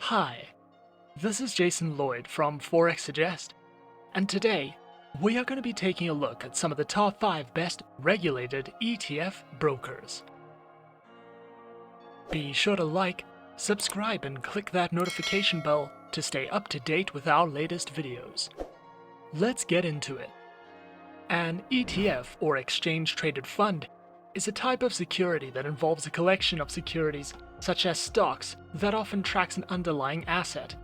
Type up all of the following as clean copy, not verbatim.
Hi, this is Jason Lloyd from Forexsuggest, and today we are going to be taking a look at some of the top 5 best regulated ETF brokers. Be sure to like, subscribe, and click that notification bell to stay up to date with our latest videos. Let's get into it. An ETF, or exchange-traded fund, is a type of security that involves a collection of securities, such as stocks, that often tracks an underlying asset.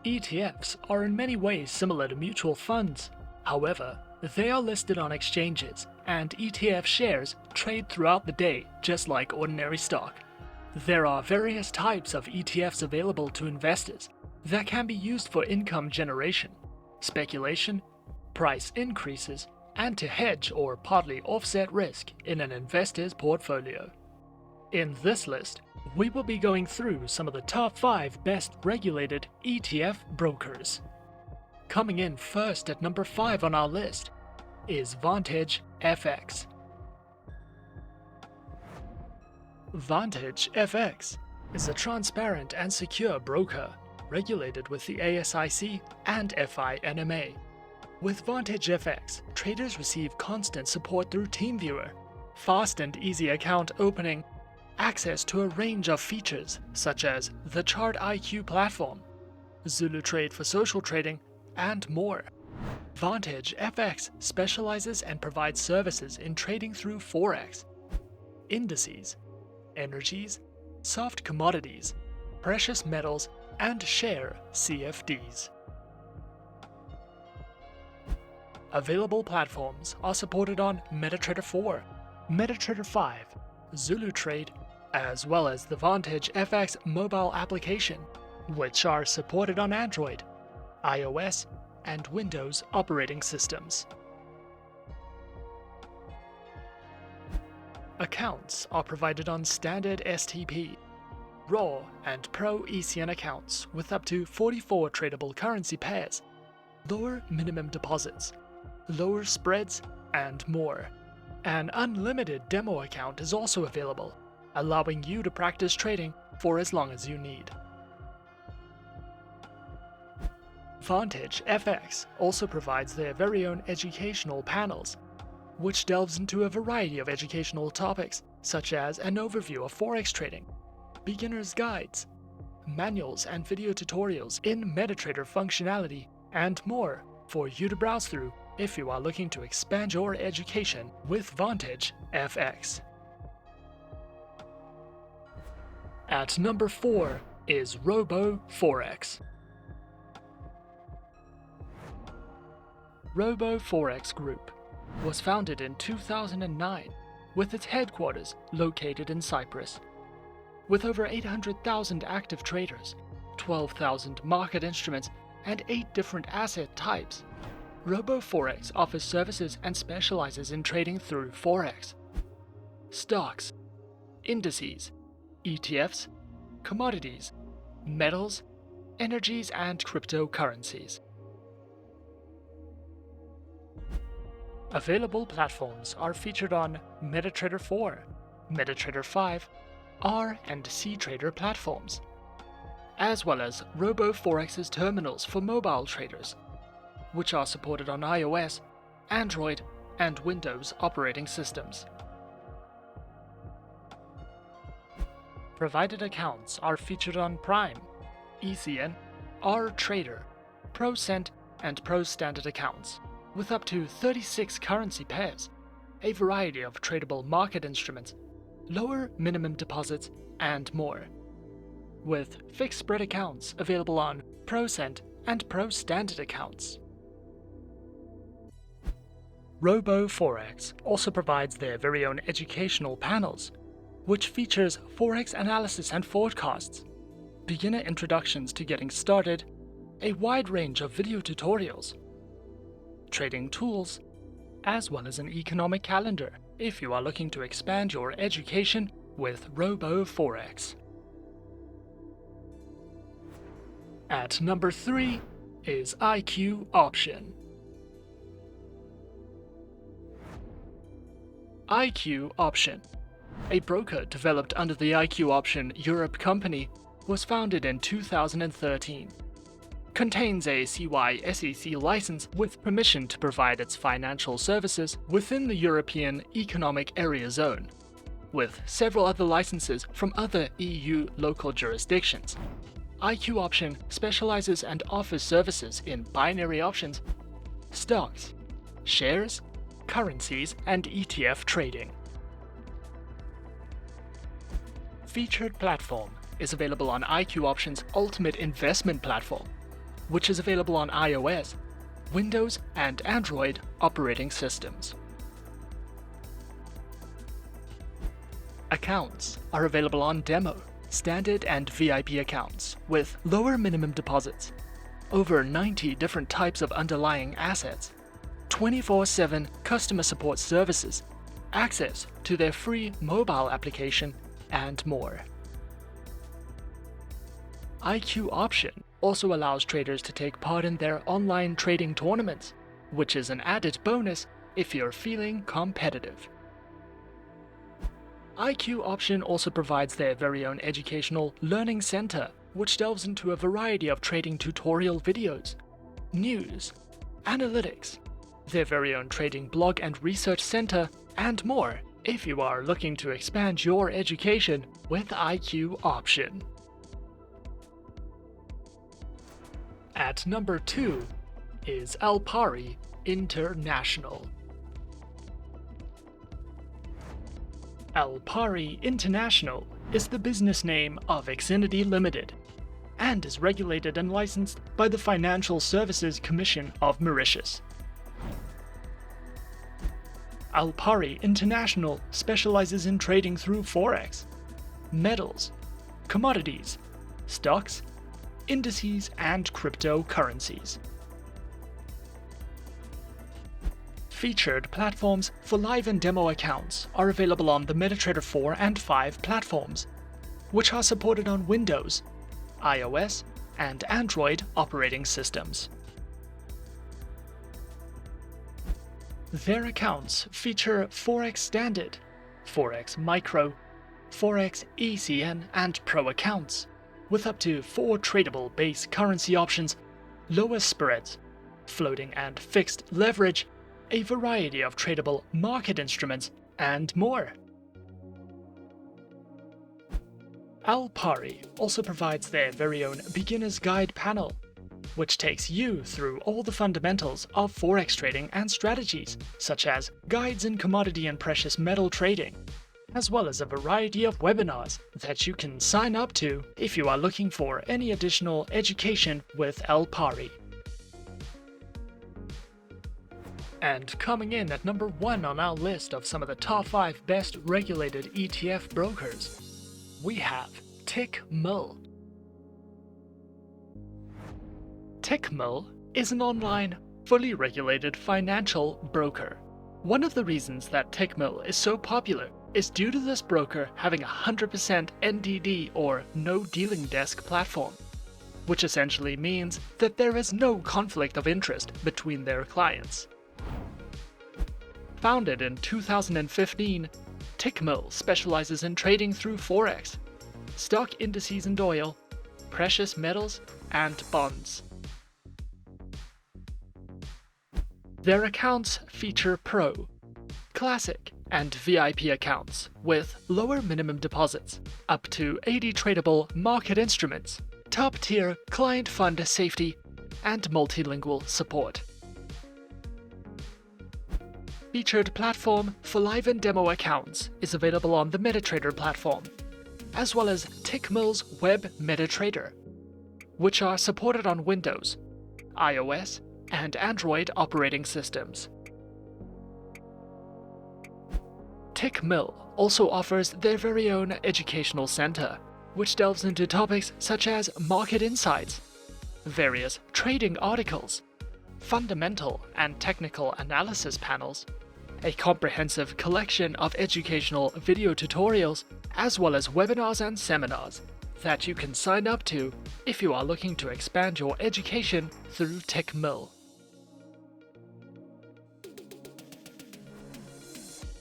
ETFs are in many ways similar to mutual funds. However, they are listed on exchanges, and ETF shares trade throughout the day just like ordinary stock. There are various types of ETFs available to investors that can be used for income generation, speculation, price increases, and to hedge or partly offset risk in an investor's portfolio. In this list, we will be going through some of the top 5 best regulated ETF brokers. Coming in first at number 5 on our list is Vantage FX. Vantage FX is a transparent and secure broker regulated with the ASIC and FINMA. With Vantage FX, traders receive constant support through TeamViewer, fast and easy account opening, access to a range of features such as the Chart IQ platform, ZuluTrade for social trading, and more. Vantage FX specializes and provides services in trading through Forex, indices, energies, soft commodities, precious metals, and share CFDs. Available platforms are supported on MetaTrader 4, MetaTrader 5, ZuluTrade, as well as the Vantage FX mobile application, which are supported on Android, iOS, and Windows operating systems. Accounts are provided on standard STP, RAW, and Pro ECN accounts with up to 44 tradable currency pairs, lower minimum deposits, lower spreads, and more. An unlimited demo account is also available, allowing you to practice trading for as long as you need. Vantage FX also provides their very own educational panels, which delves into a variety of educational topics such as an overview of Forex trading, beginner's guides, manuals and video tutorials in MetaTrader functionality, and more for you to browse through if you are looking to expand your education with Vantage FX. At number 4 is RoboForex. RoboForex Group was founded in 2009 with its headquarters located in Cyprus. With over 800,000 active traders, 12,000 market instruments, and 8 different asset types, RoboForex offers services and specializes in trading through Forex, stocks, indices, ETFs, commodities, metals, energies, and cryptocurrencies. Available platforms are featured on MetaTrader 4, MetaTrader 5, R and C Trader platforms, as well as RoboForex's terminals for mobile traders, which are supported on iOS, Android, and Windows operating systems. Provided accounts are featured on Prime, ECN, RTrader, ProCent, and Pro Standard accounts, with up to 36 currency pairs, a variety of tradable market instruments, lower minimum deposits, and more, with fixed spread accounts available on ProCent and Pro Standard accounts. RoboForex also provides their very own educational panels, which features Forex analysis and forecasts, beginner introductions to getting started, a wide range of video tutorials, trading tools, as well as an economic calendar if you are looking to expand your education with RoboForex. At number 3 is IQ Option. IQ Option, a broker developed under the IQ Option Europe company, was founded in 2013. Contains a CY-SEC license with permission to provide its financial services within the European Economic Area Zone, with several other licenses from other EU local jurisdictions. IQ Option specializes and offers services in binary options, stocks, shares, currencies, and ETF trading. Featured Platform is available on IQ Option's Ultimate Investment Platform, which is available on iOS, Windows, and Android operating systems. Accounts are available on Demo, Standard, and VIP accounts with lower minimum deposits, over 90 different types of underlying assets, 24/7 customer support services, access to their free mobile application, and more. IQ Option also allows traders to take part in their online trading tournaments, which is an added bonus if you're feeling competitive. IQ Option also provides their very own educational learning center, which delves into a variety of trading tutorial videos, news, analytics, their very own trading blog and research center, and more if you are looking to expand your education with IQ Option. At number 2 is Alpari International. Alpari International is the business name of Xfinity Limited and is regulated and licensed by the Financial Services Commission of Mauritius. Alpari International specializes in trading through Forex, metals, commodities, stocks, indices, and cryptocurrencies. Featured platforms for live and demo accounts are available on the MetaTrader 4 and 5 platforms, which are supported on Windows, iOS, and Android operating systems. Their accounts feature Forex Standard, Forex Micro, Forex ECN, and Pro accounts, with up to 4 tradable base currency options, lower spreads, floating and fixed leverage, a variety of tradable market instruments, and more. Alpari also provides their very own beginner's guide panel, which takes you through all the fundamentals of Forex trading and strategies, such as guides in commodity and precious metal trading, as well as a variety of webinars that you can sign up to if you are looking for any additional education with Alpari. And coming in at number 1 on our list of some of the top 5 best regulated ETF brokers, we have Tickmill. Tickmill is an online, fully regulated financial broker. One of the reasons that Tickmill is so popular is due to this broker having a 100% NDD or no dealing desk platform, which essentially means that there is no conflict of interest between their clients. Founded in 2015, Tickmill specializes in trading through Forex, stock indices and oil, precious metals, and bonds. Their accounts feature Pro, Classic, and VIP accounts with lower minimum deposits, up to 80 tradable market instruments, top-tier client fund safety, and multilingual support. Featured platform for live and demo accounts is available on the MetaTrader platform, as well as Tickmill's Web MetaTrader, which are supported on Windows, iOS, and Android operating systems. Tickmill also offers their very own educational center, which delves into topics such as market insights, various trading articles, fundamental and technical analysis panels, a comprehensive collection of educational video tutorials, as well as webinars and seminars that you can sign up to if you are looking to expand your education through Tickmill.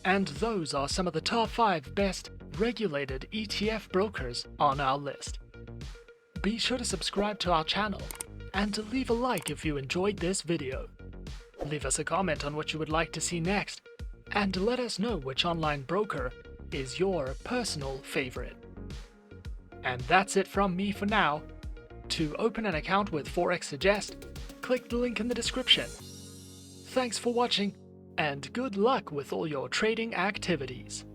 And those are some of the top 5 best regulated ETF brokers on our list. be sure to subscribe to our channel and to leave a like if you enjoyed this video. Leave us a comment on what you would like to see next, and let us know which online broker is your personal favorite. And that's it from me for now. To open an account with Forexsuggest, click the link in the description. Thanks for watching, and good luck with all your trading activities.